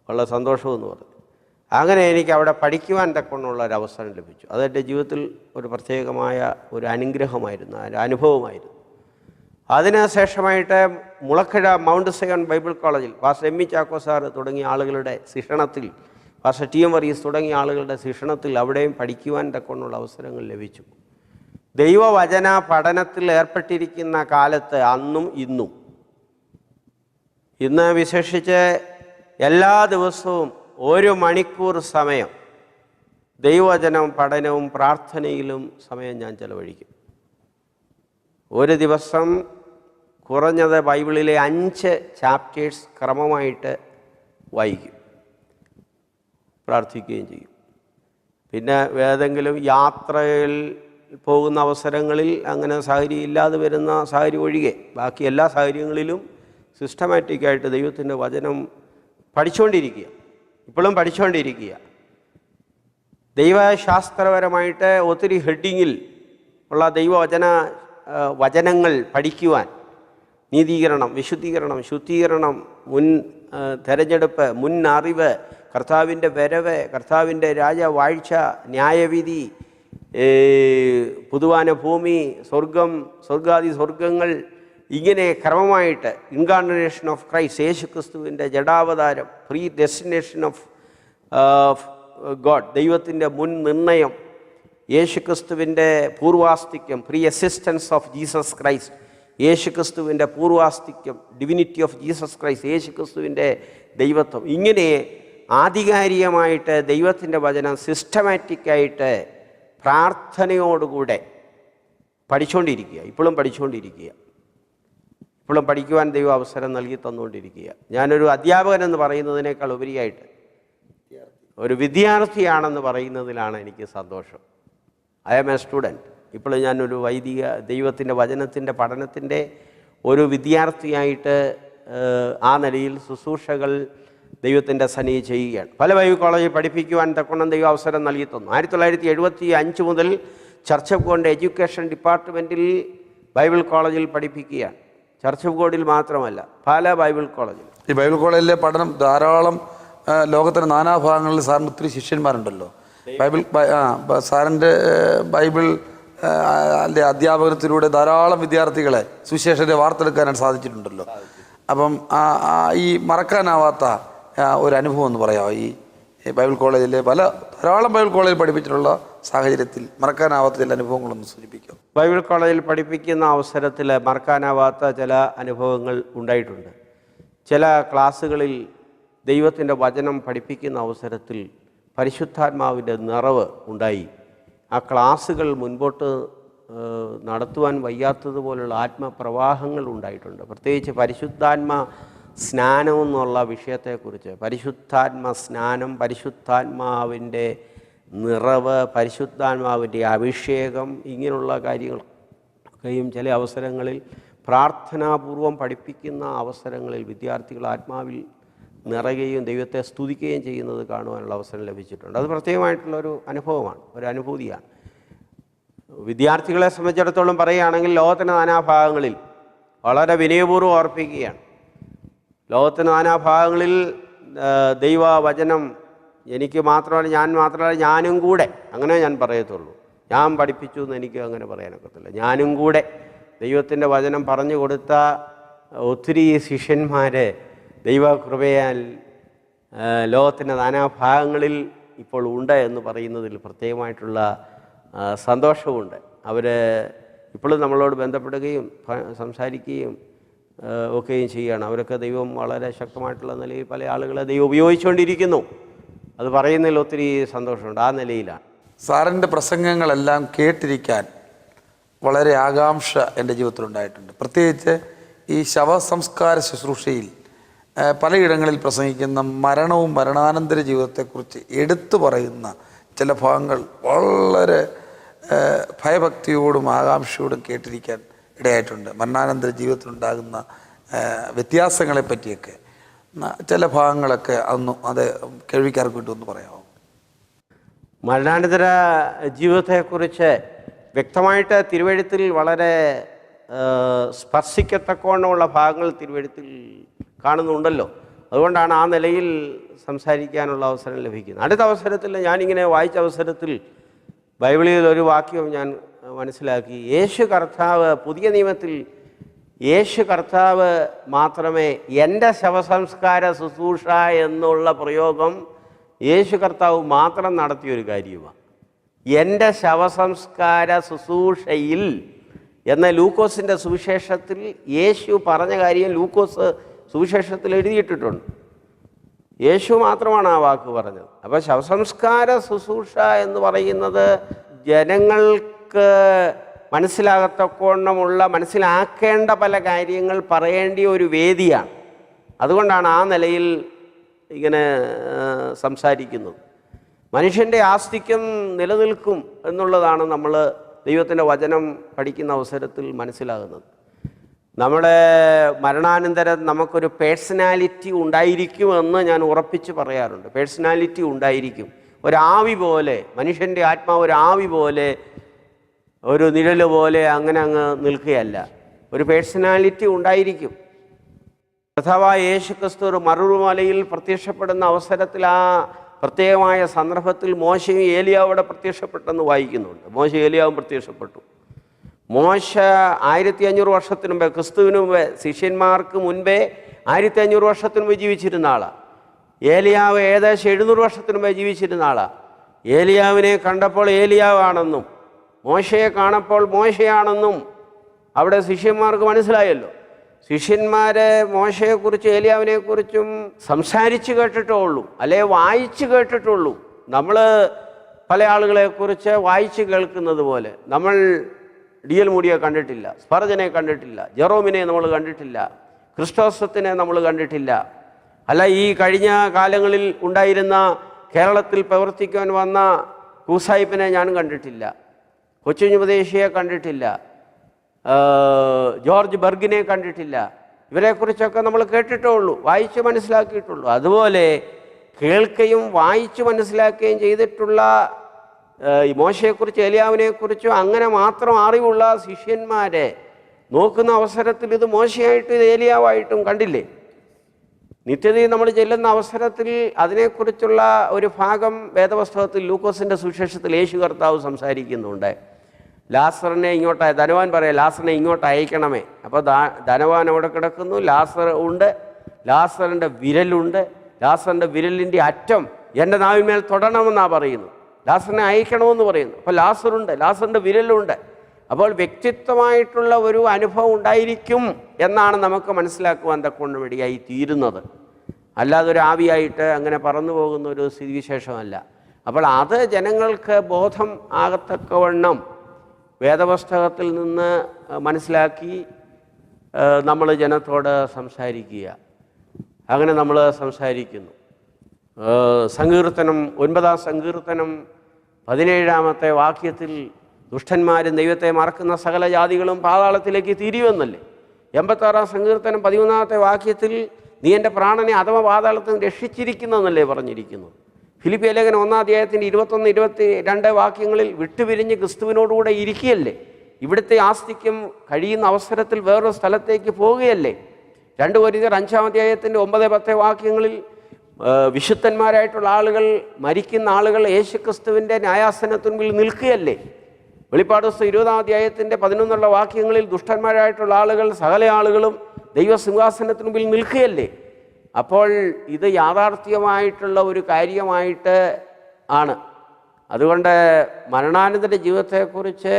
വളരെ സന്തോഷമെന്ന് പറഞ്ഞു. അങ്ങനെ എനിക്ക് അവിടെ പഠിക്കുവാൻ തക്കൊണ്ടുള്ള ഒരു അവസരം ലഭിച്ചു. അതെൻ്റെ ജീവിതത്തിൽ ഒരു പ്രത്യേകമായ ഒരു അനുഗ്രഹമായിരുന്നു, ഒരു അനുഭവമായിരുന്നു. അതിന് ശേഷമായിട്ട് മുളക്കഴ മൗണ്ട് സയോൺ ബൈബിൾ കോളേജിൽ pastor M E Chacko sir തുടങ്ങിയ ആളുകളുടെ ശിക്ഷണത്തിൽ, പാസ്റ്റർ ടി എം വർഗീസ് തുടങ്ങിയ ആളുകളുടെ ശിക്ഷണത്തിൽ അവിടെയും പഠിക്കുവാൻ തക്കൊണ്ടുള്ള അവസരങ്ങൾ ലഭിച്ചു. ദൈവവചന പഠനത്തിൽ ഏർപ്പെട്ടിരിക്കുന്ന കാലത്ത് അന്നും ഇന്നും, ഇന്ന് വിശേഷിച്ച് എല്ലാ ദിവസവും 1 മണിക്കൂർ സമയം ദൈവവചനം പഠനവും പ്രാർത്ഥനയിലും സമയം ഞാൻ ചെലവഴിക്കും. ഒരു ദിവസം കുറഞ്ഞത് ബൈബിളിലെ 5 ചാപ്റ്റേഴ്സ് ക്രമമായിട്ട് വായിക്കും, പ്രാർത്ഥിക്കുകയും ചെയ്യും. പിന്നെ ഏതെങ്കിലും യാത്രയിൽ പോകുന്ന അവസരങ്ങളിൽ അങ്ങനെ സാഹചര്യം ഇല്ലാതെ വരുന്ന സാഹചര്യം ഒഴികെ ബാക്കി എല്ലാ സാഹചര്യങ്ങളിലും സിസ്റ്റമാറ്റിക്കായിട്ട് ദൈവത്തിൻ്റെ വചനം പഠിച്ചുകൊണ്ടിരിക്കുക, ഇപ്പോഴും പഠിച്ചുകൊണ്ടിരിക്കുക. ദൈവശാസ്ത്രപരമായിട്ട് ഒത്തിരി ഹെഡിങ്ങിൽ ഉള്ള വചനങ്ങൾ പഠിക്കുവാൻ, നീതീകരണം, വിശുദ്ധീകരണം, ശുദ്ധീകരണം, മുൻ തെരഞ്ഞെടുപ്പ്, മുൻ അറിവ്, കർത്താവിൻ്റെ വരവ്, കർത്താവിൻ്റെ രാജവാഴ്ച, ന്യായവിധി, പുതുവാന ഭൂമി, സ്വർഗം, സ്വർഗാദി സ്വർഗങ്ങൾ, ഇങ്ങനെ ക്രമമായിട്ട് ഇൻകാർണേഷൻ ഓഫ് ക്രൈസ്റ്റ്, യേശു ക്രിസ്തുവിൻ്റെ ജഡാവതാരം, പ്രീ ഡെസ്റ്റിനേഷൻ ഓഫ് ഗോഡ്, ദൈവത്തിൻ്റെ മുൻ നിർണയം, യേശു ക്രിസ്തുവിൻ്റെ പൂർവാസ്തിക്യം, preexistence of Jesus Christ, Yesu ക്രിസ്തുവിൻ്റെ പൂർവാസ്തിക്യം, divinity of Jesus Christ, Yesu ക്രിസ്തുവിൻ്റെ ദൈവത്വം, ഇങ്ങനെ ആധികാരികമായിട്ട് ദൈവത്തിൻ്റെ വചനം സിസ്റ്റമാറ്റിക്കായിട്ട് പ്രാർത്ഥനയോടുകൂടെ പഠിച്ചുകൊണ്ടിരിക്കുക, ഇപ്പോഴും പഠിച്ചുകൊണ്ടിരിക്കുക, ഇപ്പോഴും പഠിക്കുവാൻ ദൈവം അവസരം നൽകി തന്നുകൊണ്ടിരിക്കുക. ഞാനൊരു അധ്യാപകൻ എന്ന് പറയുന്നതിനേക്കാൾ ഉപരിയായിട്ട് ഒരു വിദ്യാർത്ഥിയാണെന്ന് പറയുന്നതിലാണ് എനിക്ക് സന്തോഷം. I am a student. ഇപ്പോൾ ഞാനൊരു വൈദിക ദൈവത്തിൻ്റെ വചനത്തിൻ്റെ പഠനത്തിൻ്റെ ഒരു വിദ്യാർത്ഥിയായിട്ട് ആ നിലയിൽ ശുശ്രൂഷകൾ ദൈവത്തിൻ്റെ സന്നിധി ചെയ്യുകയാണ്. പല ബൈബിൾ കോളേജിൽ പഠിപ്പിക്കുവാൻ തക്കോണം ദൈവം അവസരം നൽകി തന്നു. 1975 മുതൽ ചർച്ച് ഓഫ് ഗോഡിൻ്റെ എഡ്യൂക്കേഷൻ ഡിപ്പാർട്ട്മെൻറ്റിൽ ബൈബിൾ കോളേജിൽ പഠിപ്പിക്കുകയാണ്. ചർച്ച് ഓഫ് ഗോഡിൽ മാത്രമല്ല, പല ബൈബിൾ കോളേജിൽ. ഈ ബൈബിൾ കോളേജിലെ പഠനം ധാരാളം ലോകത്തിൻ്റെ നാനാഭാഗങ്ങളിൽ സാറിന് ഒത്തിരി ശിഷ്യന്മാരുണ്ടല്ലോ. സാറിൻ്റെ ബൈബിൾ അധ്യാപനത്തിലൂടെ ധാരാളം വിദ്യാർത്ഥികളെ സുവിശേഷത്തെ വാർത്തെടുക്കാനായിട്ട് സാധിച്ചിട്ടുണ്ടല്ലോ. അപ്പം ഈ മറക്കാനാവാത്ത ഒരു അനുഭവം എന്ന് പറയാമോ? ഈ ബൈബിൾ കോളേജിലെ ധാരാളം ബൈബിൾ കോളേജിൽ പഠിപ്പിച്ചിട്ടുള്ള സാഹചര്യത്തിൽ മറക്കാനാവാത്ത ചില അനുഭവങ്ങളൊന്ന് സൂചിപ്പിക്കാം. ബൈബിൾ കോളേജിൽ പഠിപ്പിക്കുന്ന അവസരത്തിൽ മറക്കാനാവാത്ത ചില അനുഭവങ്ങൾ ഉണ്ടായിട്ടുണ്ട്. ചില ക്ലാസ്സുകളിൽ ദൈവത്തിൻ്റെ വചനം പഠിപ്പിക്കുന്ന അവസരത്തിൽ പരിശുദ്ധാത്മാവിൻ്റെ നിറവ് ഉണ്ടായി. ആ ക്ലാസ്സുകൾ മുൻപോട്ട് നടത്തുവാൻ വയ്യാത്തതുപോലുള്ള ആത്മപ്രവാഹങ്ങൾ ഉണ്ടായിട്ടുണ്ട്. പ്രത്യേകിച്ച് പരിശുദ്ധാത്മ സ്നാനം എന്നുള്ള വിഷയത്തെക്കുറിച്ച്, പരിശുദ്ധാത്മ സ്നാനം, പരിശുദ്ധാത്മാവിൻ്റെ നിറവ്, പരിശുദ്ധാത്മാവിൻ്റെ അഭിഷേകം, ഇങ്ങനെയുള്ള കാര്യങ്ങളൊക്കെയും ചില അവസരങ്ങളിൽ പ്രാർത്ഥനാപൂർവം പഠിപ്പിക്കുന്ന അവസരങ്ങളിൽ വിദ്യാർത്ഥികൾ ആത്മാവിൽ നിറയുകയും ദൈവത്തെ സ്തുതിക്കുകയും ചെയ്യുന്നത് കാണുവാനുള്ള അവസരം ലഭിച്ചിട്ടുണ്ട്. അത് പ്രത്യേകമായിട്ടുള്ളൊരു അനുഭവമാണ്, ഒരു അനുഭൂതിയാണ്. വിദ്യാർത്ഥികളെ സംബന്ധിച്ചിടത്തോളം പറയുകയാണെങ്കിൽ ലോകത്തിൻ്റെ നാനാഭാഗങ്ങളിൽ വളരെ വിനയപൂർവ്വം ഓർപ്പിക്കുകയാണ്. ലോകത്തിൻ്റെ നാനാഭാഗങ്ങളിൽ ദൈവവചനം എനിക്ക് മാത്രമല്ല, ഞാനും കൂടെ, അങ്ങനെ ഞാൻ പറയത്തുള്ളൂ. ഞാൻ പഠിപ്പിച്ചു എന്ന് എനിക്ക് അങ്ങനെ പറയാനൊക്കത്തില്ല. ഞാനും കൂടെ ദൈവത്തിൻ്റെ വചനം പറഞ്ഞു കൊടുത്ത ഒത്തിരി ശിഷ്യന്മാരെ ദൈവകൃപയാൽ ലോകത്തിൻ്റെ നാനാഭാഗങ്ങളിൽ ഇപ്പോൾ ഉണ്ട് എന്ന് പറയുന്നതിൽ പ്രത്യേകമായിട്ടുള്ള സന്തോഷവുമുണ്ട്. അവർ ഇപ്പോഴും നമ്മളോട് ബന്ധപ്പെടുകയും സംസാരിക്കുകയും ഒക്കെയും ചെയ്യുകയാണ്. അവരൊക്കെ ദൈവം വളരെ ശക്തമായിട്ടുള്ള നിലയിൽ പല ആളുകളെ ദൈവം ഉപയോഗിച്ചുകൊണ്ടിരിക്കുന്നു. അത് പറയുന്നതിൽ ഒത്തിരി സന്തോഷമുണ്ട്. ആ നിലയിലാണ്. സാറിൻ്റെ പ്രസംഗങ്ങളെല്ലാം കേട്ടിരിക്കാൻ വളരെ ആകാംക്ഷ എൻ്റെ ജീവിതത്തിലുണ്ടായിട്ടുണ്ട്. പ്രത്യേകിച്ച് ഈ ശവസംസ്കാര ശുശ്രൂഷയിൽ പലയിടങ്ങളിൽ പ്രസംഗിക്കുന്ന മരണവും മരണാനന്തര ജീവിതത്തെക്കുറിച്ച് എടുത്തു പറയുന്ന ചില ഭാഗങ്ങൾ വളരെ ഭയഭക്തിയോടും ആകാംക്ഷയോടും കേട്ടിരിക്കാൻ ഇടയായിട്ടുണ്ട്. മരണാനന്തര ജീവിതത്തിലുണ്ടാകുന്ന വ്യത്യാസങ്ങളെ പറ്റിയൊക്കെ ചില ഭാഗങ്ങളൊക്കെ അത് കേൾവിക്കാർക്ക് കിട്ടുമെന്ന് പറയാമോ? മരണാനന്തര ജീവിതത്തെക്കുറിച്ച് വ്യക്തമായിട്ട് തിരുവെഴുത്തിൽ വളരെ സ്പർശിക്കത്തക്കവണ്ണമുള്ള ഭാഗങ്ങൾ തിരുവെഴുത്തിൽ കാണുന്നുണ്ടല്ലോ. അതുകൊണ്ടാണ് ആ നിലയിൽ സംസാരിക്കാനുള്ള അവസരം ലഭിക്കുന്നത്. അടുത്ത അവസരത്തിൽ ഞാനിങ്ങനെ വായിച്ച അവസരത്തിൽ ബൈബിളിൽ ഒരു വാക്യം ഞാൻ മനസ്സിലാക്കി. യേശു കർത്താവ്, പുതിയ നിയമത്തിൽ യേശു കർത്താവ് മാത്രമേ എൻ്റെ ശവസംസ്കാര ശുശ്രൂഷ എന്നുള്ള പ്രയോഗം യേശു കർത്താവ് മാത്രം നടത്തിയൊരു കാര്യമാണ്. എൻ്റെ ശവസംസ്കാര ശുശ്രൂഷയിൽ എന്ന ലൂക്കോസിൻ്റെ സുവിശേഷത്തിൽ യേശു പറഞ്ഞ കാര്യം ലൂക്കോസ് സുവിശേഷത്തിൽ എഴുതിയിട്ടിട്ടുണ്ട്. യേശു മാത്രമാണ് ആ വാക്ക് പറഞ്ഞത്. അപ്പോൾ ശവസംസ്കാര ശുശ്രൂഷ എന്ന് പറയുന്നത് ജനങ്ങൾക്ക് മനസ്സിലാക്കേണ്ട പല കാര്യങ്ങൾ പറയേണ്ടിയ ഒരു വേദിയാണ്. അതുകൊണ്ടാണ് ആ നിലയിൽ ഇങ്ങനെ സംസാരിക്കുന്നത്. മനുഷ്യൻ്റെ ആസ്തിക്യം നിലനിൽക്കും എന്നുള്ളതാണ് നമ്മൾ ദൈവത്തിൻ്റെ വചനം പഠിക്കുന്ന അവസരത്തിൽ മനസ്സിലാകുന്നത്. നമ്മുടെ മരണാനന്തരം നമുക്കൊരു പേഴ്സണാലിറ്റി ഉണ്ടായിരിക്കുമെന്ന് ഞാൻ ഉറപ്പിച്ച് പറയാറുണ്ട്. പേഴ്സണാലിറ്റി ഉണ്ടായിരിക്കും. ഒരാവി പോലെ, മനുഷ്യൻ്റെ ആത്മാവ് ഒരാവി പോലെ, ഒരു നിഴൽ പോലെ അങ്ങനെ അങ്ങ് നിൽക്കുകയല്ല. ഒരു പേഴ്സണാലിറ്റി ഉണ്ടായിരിക്കും. കർത്താവായ യേശു ക്രിസ്തു ഒരു മറുമലയിൽ പ്രത്യക്ഷപ്പെടുന്ന അവസരത്തിൽ ആ പ്രത്യേകമായ സന്ദർഭത്തിൽ മോശയും ഏലിയാവും അവിടെ പ്രത്യക്ഷപ്പെട്ടെന്ന് വായിക്കുന്നുണ്ട്. മോശ ഏലിയാവും പ്രത്യക്ഷപ്പെട്ടു. മോശ 1500 വർഷത്തിന് മുമ്പേ, ക്രിസ്തുവിന് മുമ്പേ, ശിഷ്യന്മാർക്ക് മുൻപേ 1500 വർഷത്തിന് മുമ്പ് ജീവിച്ചിരുന്ന ആളാണ്. ഏലിയാവ് ഏകദേശം 700 വർഷത്തിന് മുമ്പേ ജീവിച്ചിരുന്ന ആളാണ്. ഏലിയാവിനെ കണ്ടപ്പോൾ ഏലിയാവാണെന്നും മോശയെ കാണപ്പോൾ മോശയാണെന്നും അവിടെ ശിഷ്യന്മാർക്ക് മനസ്സിലായല്ലോ. ശിഷ്യന്മാരെ മോശയെക്കുറിച്ച് ഏലിയാവിനെക്കുറിച്ചും സംസാരിച്ച് കേട്ടിട്ടേ ഉള്ളൂ, അല്ലെ വായിച്ച് കേട്ടിട്ടുള്ളൂ. നമ്മൾ പല ആളുകളെക്കുറിച്ച് വായിച്ച് കേൾക്കുന്നത് പോലെ നമ്മൾ ഡി.എൽ. മൂഡിയെ കണ്ടിട്ടില്ല, സ്പർജനെ കണ്ടിട്ടില്ല, ജെറോമിനെ നമ്മൾ കണ്ടിട്ടില്ല, ക്രിസ്റ്റോസത്തിനെ നമ്മൾ കണ്ടിട്ടില്ല. അല്ല, ഈ കഴിഞ്ഞ കാലങ്ങളിൽ ഉണ്ടായിരുന്ന കേരളത്തിൽ പ്രവർത്തിക്കാൻ വന്ന കൂസായിപ്പിനെ ഞാൻ കണ്ടിട്ടില്ല, കൊച്ചുപദേശിയെ കണ്ടിട്ടില്ല, ജോർജ് ബർഗിനെ കണ്ടിട്ടില്ല. ഇവരെക്കുറിച്ചൊക്കെ നമ്മൾ കേട്ടിട്ടേ ഉള്ളൂ, വായിച്ച് മനസ്സിലാക്കിയിട്ടുള്ളൂ. അതുപോലെ കേൾക്കുകയും വായിച്ച് മനസ്സിലാക്കുകയും ചെയ്തിട്ടുള്ള ഈ മോശയെക്കുറിച്ച് ഏലിയാവിനെക്കുറിച്ചും അങ്ങനെ മാത്രം അറിവുള്ള ശിഷ്യന്മാരെ നോക്കുന്ന അവസരത്തിൽ ഇത് മോശയായിട്ടും ഇത് ഏലിയാവായിട്ടും കണ്ടില്ലേ? നിത്യതയിൽ നമ്മൾ ചെല്ലുന്ന അവസരത്തിൽ അതിനെക്കുറിച്ചുള്ള ഒരു ഭാഗം വേദപുസ്തകത്തിൽ ലൂക്കോസിൻ്റെ സുവിശേഷത്തിൽ യേശു കർത്താവ് സംസാരിക്കുന്നുണ്ട്. ലാസറിനെ ധനവാൻ പറയാം, ലാസറിനെ ഇങ്ങോട്ട് അയക്കണമേ. അപ്പോൾ ധനവാൻ അവിടെ കിടക്കുന്നു, ലാസർ ഉണ്ട്, ലാസറിൻ്റെ വിരലുണ്ട്, ലാസറിൻ്റെ വിരലിൻ്റെ അറ്റം എൻ്റെ നാവിന്മേൽ തൊടണമെന്നാണ് പറയുന്നത്. ലാസറിനെ അയക്കണമെന്ന് പറയുന്നു. അപ്പോൾ ലാസറുണ്ട്, ലാസറിൻ്റെ വിരലുണ്ട്. അപ്പോൾ വ്യക്തിത്വമായിട്ടുള്ള ഒരു അനുഭവം ഉണ്ടായിരിക്കും എന്നാണ് നമുക്ക് മനസ്സിലാക്കുവാൻ തക്കൊണ്ട് വേണ്ടിയായി തീരുന്നത്. അല്ലാതെ ഒരു ആവിയായിട്ട് അങ്ങനെ പറന്നു പോകുന്ന ഒരു സ്ഥിതിവിശേഷമല്ല. അപ്പോൾ അത് ജനങ്ങൾക്ക് ബോധം ആകത്തക്കവണ്ണം വേദപുസ്തകത്തിൽ നിന്ന് മനസ്സിലാക്കി നമ്മൾ ജനത്തോട് സംസാരിക്കുക. അങ്ങനെ നമ്മൾ സംസാരിക്കുന്നു. സങ്കീർത്തനം 9-ാം സങ്കീർത്തനം 17-ാമത്തെ വാക്യത്തിൽ ദുഷ്ടന്മാരും ദൈവത്തെ മറക്കുന്ന സകല ജാതികളും പാതാളത്തിലേക്ക് തിരിയുമെന്നല്ലേ. 86-ാം സങ്കീർത്തനം 13-ാമത്തെ വാക്യത്തിൽ നീ എൻ്റെ പ്രാണനെ അഥവാ പാതാളത്തിൽ നിന്ന് രക്ഷിച്ചിരിക്കുന്നതെന്നല്ലേ പറഞ്ഞിരിക്കുന്നത്. ഫിലിപ്പിയ ലേഖനം 1-ാം അധ്യായത്തിൻ്റെ 21-22 വാക്യങ്ങളിൽ വിട്ടുപിരിഞ്ഞ് ക്രിസ്തുവിനോടുകൂടെ ഇരിക്കുകയല്ലേ. ഇവിടുത്തെ ആസ്തിക്യം കഴിയുന്ന അവസരത്തിൽ വേറൊരു സ്ഥലത്തേക്ക് പോവുകയല്ലേ. 2 കൊരിന്ത്യർ 5-ാം അധ്യായത്തിൻ്റെ 9-10 വാക്യങ്ങളിൽ വിശുദ്ധന്മാരായിട്ടുള്ള ആളുകൾ, മരിക്കുന്ന ആളുകൾ യേശുക്രിസ്തുവിൻ്റെ ന്യായാസനത്തിനുള്ളിൽ നിൽക്കുകയല്ലേ. വെളിപ്പാട് പുസ്തകം 20-ാം അധ്യായത്തിൻ്റെ 11 വാക്യങ്ങളിൽ ദുഷ്ടന്മാരായിട്ടുള്ള ആളുകൾ, സകല ആളുകളും ദൈവസിംഹാസനത്തിന് മുമ്പിൽ നിൽക്കുകയല്ലേ. അപ്പോൾ ഇത് യാഥാർത്ഥ്യമായിട്ടുള്ള ഒരു കാര്യമായിട്ട് ആണ്. അതുകൊണ്ട് മരണാനന്തര ജീവിതത്തെക്കുറിച്ച്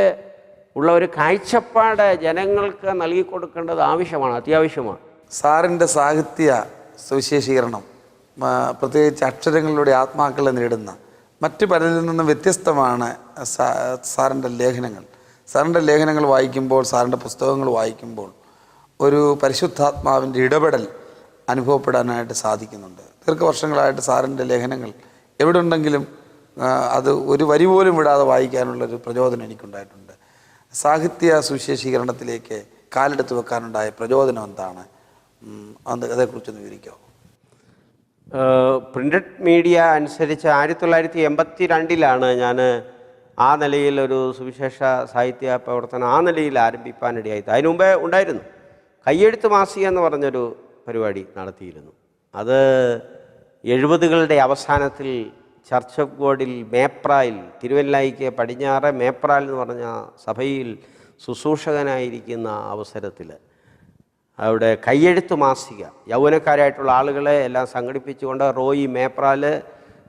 ഉള്ള ഒരു കാഴ്ചപ്പാട് ജനങ്ങൾക്ക് നൽകിക്കൊടുക്കേണ്ടത് ആവശ്യമാണ്, അത്യാവശ്യമാണ്. സാറിൻ്റെ സാഹിത്യ സുവിശേഷീകരണം പ്രത്യേകിച്ച് അക്ഷരങ്ങളിലൂടെ ആത്മാക്കളെ നേടുന്ന മറ്റു പലരിൽ നിന്നും വ്യത്യസ്തമാണ് സാറിൻ്റെ ലേഖനങ്ങൾ. സാറിൻ്റെ ലേഖനങ്ങൾ വായിക്കുമ്പോൾ, സാറിൻ്റെ പുസ്തകങ്ങൾ വായിക്കുമ്പോൾ ഒരു പരിശുദ്ധാത്മാവിൻ്റെ ഇടപെടൽ അനുഭവപ്പെടാനായിട്ട് സാധിക്കുന്നുണ്ട്. ദീർഘവർഷങ്ങളായിട്ട് സാറിൻ്റെ ലേഖനങ്ങൾ എവിടെ ഉണ്ടെങ്കിലും അത് ഒരു വരി പോലും വിടാതെ വായിക്കാനുള്ളൊരു പ്രചോദനം എനിക്കുണ്ടായിട്ടുണ്ട്. സാഹിത്യ സുവിശേഷീകരണത്തിലേക്ക് കാലെടുത്ത് വെക്കാനുണ്ടായ പ്രചോദനം എന്താണ്? അതേക്കുറിച്ചൊന്ന് വിവരിക്കാമോ? പ്രിൻ്റഡ് മീഡിയ അനുസരിച്ച് 1982 ഞാൻ ആ നിലയിൽ ഒരു സുവിശേഷ സാഹിത്യ പ്രവർത്തനം ആ നിലയിൽ ആരംഭിക്കാനിടയായി. അതിനു മുമ്പേ ഉണ്ടായിരുന്നു. കയ്യെഴുത്ത് മാസിക എന്ന് പറഞ്ഞൊരു പരിപാടി നടത്തിയിരുന്നു. അത് 70കളുടെ അവസാനത്തിൽ ചർച്ച് ഓഫ് ഗോഡിൽ മേപ്രായിൽ, തിരുവല്ലായിക്ക് പടിഞ്ഞാറ് മേപ്രാൽ എന്ന് പറഞ്ഞ സഭയിൽ ശുശ്രൂഷകനായിരിക്കുന്ന അവസരത്തിൽ അവിടെ കയ്യെഴുത്ത് മാസിക യൗവനക്കാരായിട്ടുള്ള ആളുകളെ എല്ലാം സംഘടിപ്പിച്ചുകൊണ്ട്, റോയി, മേപ്രാൽ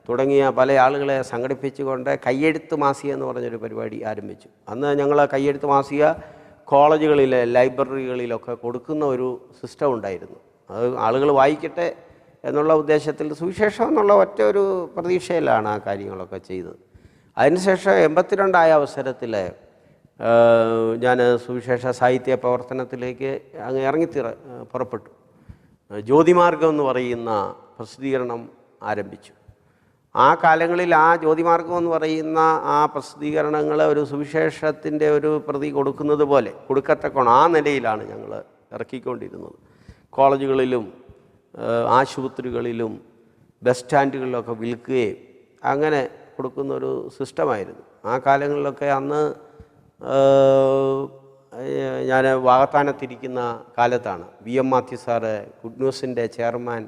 തുടങ്ങിയ പല ആളുകളെ സംഘടിപ്പിച്ചുകൊണ്ട് കയ്യെഴുത്ത് മാസിക എന്ന് പറഞ്ഞൊരു പരിപാടി ആരംഭിച്ചു. അന്ന് ഞങ്ങൾ കയ്യെഴുത്ത് മാസിക കോളേജുകളിൽ, ലൈബ്രറികളിലൊക്കെ കൊടുക്കുന്ന ഒരു സിസ്റ്റം ഉണ്ടായിരുന്നു. അത് ആളുകൾ വായിക്കട്ടെ എന്നുള്ള ഉദ്ദേശത്തിൽ, സുവിശേഷം എന്നുള്ള ഒറ്റ ഒരു പ്രതീക്ഷയിലാണ് ആ കാര്യങ്ങളൊക്കെ ചെയ്തത്. അതിനുശേഷം 82 അവസരത്തിൽ ഞാൻ സുവിശേഷ സാഹിത്യ പ്രവർത്തനത്തിലേക്ക് അങ്ങ് പുറപ്പെട്ടു. ജ്യോതിമാർഗം എന്ന് പറയുന്ന പ്രസിദ്ധീകരണം ആരംഭിച്ചു. ആ കാലങ്ങളിൽ ആ ജ്യോതിമാർഗം എന്ന് പറയുന്ന ആ പ്രസിദ്ധീകരണങ്ങൾ ഒരു സുവിശേഷത്തിൻ്റെ ഒരു പ്രതി കൊടുക്കുന്നത് പോലെ കൊടുക്കത്തക്കോണം ആ നിലയിലാണ് ഞങ്ങൾ ഇറക്കിക്കൊണ്ടിരുന്നത്. കോളേജുകളിലും ആശുപത്രികളിലും ബസ് സ്റ്റാൻഡുകളിലൊക്കെ വിൽക്കുകയും അങ്ങനെ കൊടുക്കുന്ന ഒരു സിസ്റ്റമായിരുന്നു ആ കാലങ്ങളിലൊക്കെ. അന്ന് ഞാൻ വാകത്താനത്തിരിക്കുന്ന കാലത്താണ് VM മാത്യു സാറ്, ഗുഡ് ന്യൂസിൻ്റെ ചെയർമാൻ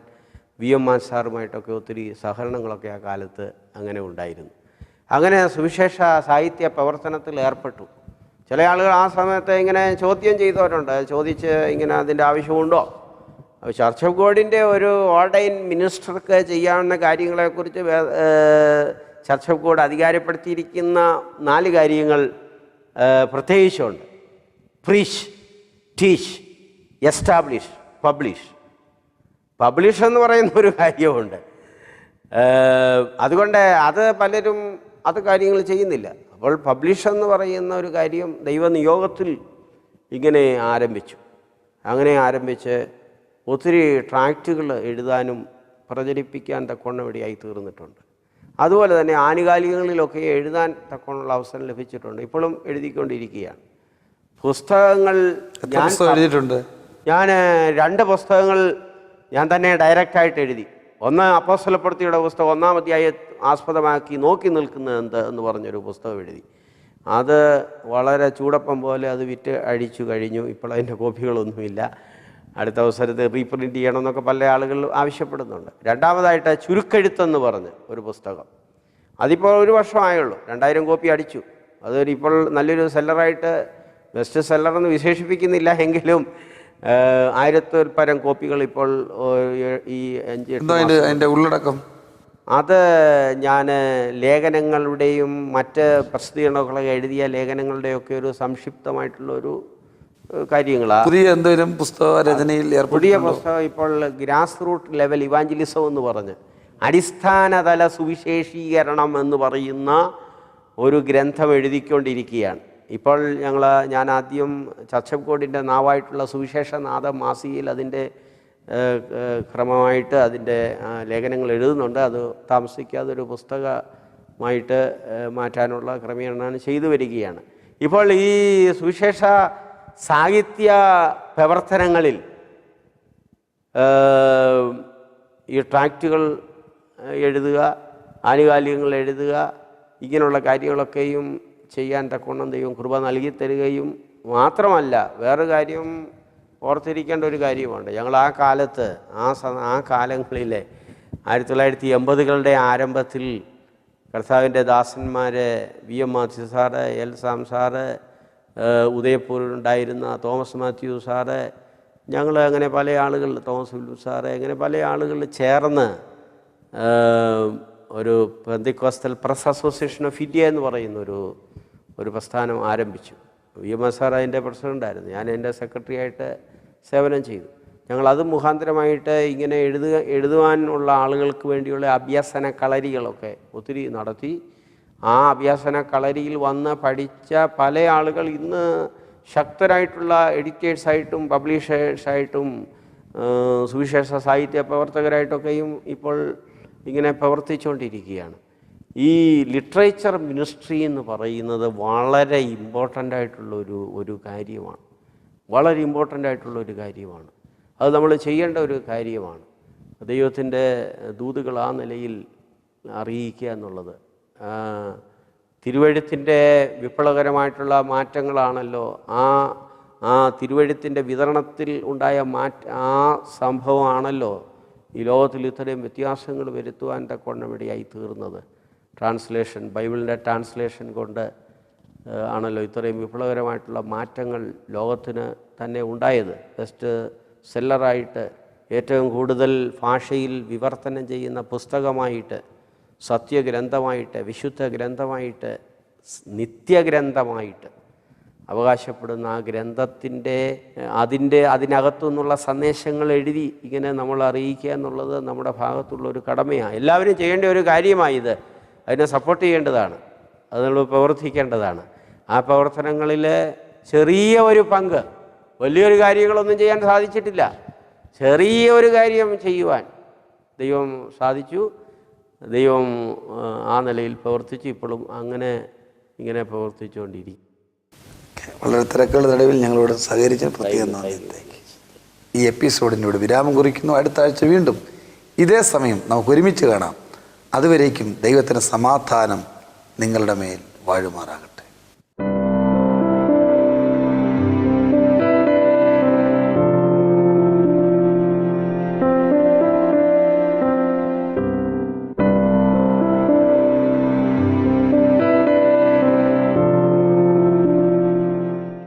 VM സാറുമായിട്ടൊക്കെ ഒത്തിരി സഹകരണങ്ങളൊക്കെ ആ കാലത്ത് അങ്ങനെ ഉണ്ടായിരുന്നു. അങ്ങനെ സുവിശേഷ സാഹിത്യ പ്രവർത്തനത്തിൽ ഏർപ്പെട്ടു. ചില ആളുകൾ ആ സമയത്ത് ഇങ്ങനെ ചോദ്യം ചെയ്തവരുണ്ട്, ചോദിച്ച് ഇങ്ങനെ അതിൻ്റെ ആവശ്യമുണ്ടോ? ചർച്ച് ഓഫ് ഗോഡിൻ്റെ ഒരു ഓർഡൈൻ മിനിസ്റ്റർക്ക് ചെയ്യാവുന്ന കാര്യങ്ങളെക്കുറിച്ച് ചർച്ച് ഓഫ് ഗോഡ് അധികാരപ്പെടുത്തിയിരിക്കുന്ന 4 കാര്യങ്ങൾ പ്രത്യേകിച്ചുണ്ട്. Preach, teach, establish, publish. Publish എന്ന് പറയുന്ന ഒരു കാര്യമുണ്ട്. അതുകൊണ്ട് അത് പലരും അത് കാര്യങ്ങൾ ചെയ്യുന്നില്ല. അപ്പോൾ പബ്ലിഷ് എന്ന് പറയുന്ന ഒരു കാര്യം ദൈവനിയോഗത്തിൽ ഇങ്ങനെ ആരംഭിച്ചു. അങ്ങനെ ആരംഭിച്ച് ഒത്തിരി ട്രാക്റ്റുകൾ എഴുതാനും പ്രചരിപ്പിക്കാൻ തക്കവണ്ണം ഇടയായി തീർന്നിട്ടുണ്ട്. അതുപോലെ തന്നെ ആനുകാലികങ്ങളിലൊക്കെ എഴുതാൻ തക്കവണ്ണമുള്ള അവസരം ലഭിച്ചിട്ടുണ്ട്. ഇപ്പോഴും എഴുതിക്കൊണ്ടിരിക്കുകയാണ്. പുസ്തകങ്ങൾ ഞാൻ 2 പുസ്തകങ്ങൾ ഞാൻ തന്നെ ഡയറക്റ്റായിട്ട് എഴുതി. ഒന്ന് അപ്പോസ്തലപ്രവൃത്തിയുടെ പുസ്തകം 1-ാം അധ്യായം ആസ്പദമാക്കി നോക്കി നിൽക്കുന്നത് എന്ത് എന്ന് പറഞ്ഞൊരു പുസ്തകം എഴുതി. അത് വളരെ ചൂടപ്പം പോലെ അത് വിറ്റ് അഴിച്ചു കഴിഞ്ഞു. ഇപ്പോൾ അതിൻ്റെ കോപ്പികളൊന്നുമില്ല. അടുത്ത അവസരത്തിൽ റീപ്രിൻ്റ് ചെയ്യണമെന്നൊക്കെ പല ആളുകൾ ആവശ്യപ്പെടുന്നുണ്ട്. രണ്ടാമതായിട്ട് ചുരുക്കെഴുത്തെന്ന് പറഞ്ഞ് ഒരു പുസ്തകം, അതിപ്പോൾ 1 വർഷമായുള്ളൂ. 2000 കോപ്പി അടിച്ചു. അതൊരു ഇപ്പോൾ നല്ലൊരു സെല്ലറായിട്ട്, ബെസ്റ്റ് സെല്ലറെന്ന് വിശേഷിപ്പിക്കുന്നില്ല എങ്കിലും 1000-ൽ പരം കോപ്പികൾ ഇപ്പോൾ ഈ 5-8 ഉള്ളടക്കം. അത് ഞാൻ ലേഖനങ്ങളുടെയും മറ്റ് പ്രസിദ്ധീകരണങ്ങളൊക്കെ എഴുതിയ ലേഖനങ്ങളുടെയൊക്കെ ഒരു സംക്ഷിപ്തമായിട്ടുള്ളൊരു കാര്യങ്ങളാണ്. പുതിയ എന്തെങ്കിലും പുസ്തക രചനയിൽ പുതിയ പുസ്തകം ഇപ്പോൾ ഗ്രാസ് റൂട്ട് ലെവൽ ഇവാഞ്ചലിസം എന്ന് പറഞ്ഞ് അടിസ്ഥാനതല സുവിശേഷീകരണം എന്ന് പറയുന്ന ഒരു ഗ്രന്ഥം എഴുതിക്കൊണ്ടിരിക്കുകയാണ്. ഇപ്പോൾ ഞാൻ ആദ്യം ചർച്ച് ഓഫ് ഗോഡിൻ്റെ നാവായിട്ടുള്ള സുവിശേഷനാഥ മാസികയിൽ അതിൻ്റെ ക്രമമായിട്ട് അതിൻ്റെ ലേഖനങ്ങൾ എഴുതുന്നുണ്ട്. അത് താമസിക്കാതെ ഒരു പുസ്തകമായിട്ട് മാറ്റാനുള്ള ക്രമീകരണം ചെയ്തു വരികയാണ്. ഇപ്പോൾ ഈ സുവിശേഷ സാഹിത്യ പ്രവർത്തനങ്ങളിൽ ഈ ട്രാക്റ്റുകൾ എഴുതുക, ആനുകാലികങ്ങൾ എഴുതുക, ഇങ്ങനെയുള്ള കാര്യങ്ങളൊക്കെയും ചെയ്യാൻ തക്കവണ്ണം ദൈവം കൃപ നൽകി തരികയും മാത്രമല്ല, വേറെ കാര്യം ഓർത്തിരിക്കേണ്ട ഒരു കാര്യമുണ്ട്. ഞങ്ങൾ ആ കാലത്ത് ആ കാലങ്ങളിലെ 1980കളുടെ ആരംഭത്തിൽ കർത്താവിൻ്റെ ദാസന്മാർ VM Mathew sir, L Sam sir, ഉദയപൂരിലുണ്ടായിരുന്ന തോമസ് മാത്യു സാറ്, ഞങ്ങൾ അങ്ങനെ പല ആളുകൾ, തോമസ് വില്യം സാറ്, അങ്ങനെ പല ആളുകൾ ചേർന്ന് ഒരു Pentecostal press association of India എന്ന് പറയുന്ന ഒരു പ്രസ്ഥാനം ആരംഭിച്ചു. VMS സാർ അതിൻ്റെ പ്രസിഡൻ്റായിരുന്നു. ഞാൻ എൻ്റെ സെക്രട്ടറി ആയിട്ട് സേവനം ചെയ്തു. ഞങ്ങളത് മുഖാന്തരമായിട്ട് ഇങ്ങനെ എഴുതുവാനുള്ള ആളുകൾക്ക് വേണ്ടിയുള്ള അഭ്യസന കളരികളൊക്കെ ഒത്തിരി നടത്തി. ആ അഭ്യസന കളരിയിൽ വന്ന് പഠിച്ച പല ആളുകൾ ഇന്ന് ശക്തരായിട്ടുള്ള എഡിറ്റേഴ്സായിട്ടും പബ്ലിഷേഴ്സായിട്ടും സുവിശേഷ സാഹിത്യ പ്രവർത്തകരായിട്ടൊക്കെയും ഇപ്പോൾ ഇങ്ങനെ പ്രവർത്തിച്ചുകൊണ്ടിരിക്കുകയാണ്. ഈ ലിറ്ററേച്ചർ മിനിസ്ട്രി എന്ന് പറയുന്നത് വളരെ ഇമ്പോർട്ടൻ്റ് ആയിട്ടുള്ള ഒരു കാര്യമാണ്. വളരെ ഇമ്പോർട്ടൻ്റ് ആയിട്ടുള്ള ഒരു കാര്യമാണ്. അത് നമ്മൾ ചെയ്യേണ്ട ഒരു കാര്യമാണ്. ദൈവത്തിൻ്റെ ദൂതുകൾ ആ നിലയിൽ അറിയിക്കുക എന്നുള്ളത്. തിരുവെഴുത്തിൻ്റെ വിപ്ലവകരമായിട്ടുള്ള മാറ്റങ്ങളാണല്ലോ ആ തിരുവെഴുത്തിൻ്റെ വിതരണത്തിൽ ഉണ്ടായ ആ സംഭവമാണല്ലോ ഈ ലോകത്തിൽ ഇത്രയും വ്യത്യാസങ്ങൾ വരുത്തുവാൻ തക്കവണ്ണമിടയായി തീർന്നത്. ട്രാൻസ്ലേഷൻ, ബൈബിളിൻ്റെ ട്രാൻസ്ലേഷൻ കൊണ്ട് ആണല്ലോ ഇത്രയും വിപ്ലവകരമായിട്ടുള്ള മാറ്റങ്ങൾ ലോകത്തിന് തന്നെ ഉണ്ടായത്. ബെസ്റ്റ് സെല്ലറായിട്ട്, ഏറ്റവും കൂടുതൽ ഭാഷയിൽ വിവർത്തനം ചെയ്യുന്ന പുസ്തകമായിട്ട്, സത്യഗ്രന്ഥമായിട്ട്, വിശുദ്ധ ഗ്രന്ഥമായിട്ട്, നിത്യഗ്രന്ഥമായിട്ട് അവകാശപ്പെടുന്ന ആ ഗ്രന്ഥത്തിൻ്റെ അതിനകത്തു നിന്നുള്ള സന്ദേശങ്ങൾ എഴുതി ഇങ്ങനെ നമ്മൾ അറിയിക്കുക എന്നുള്ളത് നമ്മുടെ ഭാഗത്തുള്ളൊരു കടമയാണ്. എല്ലാവരും ചെയ്യേണ്ട ഒരു കാര്യമായത്. അതിനെ സപ്പോർട്ട് ചെയ്യേണ്ടതാണ്, അത് നമ്മൾ പ്രവർത്തിക്കേണ്ടതാണ്. ആ പ്രവർത്തനങ്ങളിൽ ചെറിയ ഒരു പങ്ക്, വലിയൊരു കാര്യങ്ങളൊന്നും ചെയ്യാൻ സാധിച്ചിട്ടില്ല, ചെറിയ ഒരു കാര്യം ചെയ്യുവാൻ ദൈവം സാധിച്ചു. ദൈവം ആ നിലയിൽ പ്രവർത്തിച്ചു. ഇപ്പോഴും ഇങ്ങനെ പ്രവർത്തിച്ചുകൊണ്ടിരിക്കും. വളരെ തിരക്കുകളുടെ നടുവിൽ ഞങ്ങളോട് സഹകരിച്ച പ്രത്യേകം നന്ദി. ഈ എപ്പിസോഡിനോട് വിരാമം കുറിക്കുന്നു. അടുത്ത ആഴ്ച വീണ്ടും ഇതേ സമയം നമുക്ക് ഒരുമിച്ച് കാണാം. അതുവരേക്കും ദൈവത്തിന് സമാധാനം നിങ്ങളുടെ മേൽ വാഴുമാറാകട്ടെ.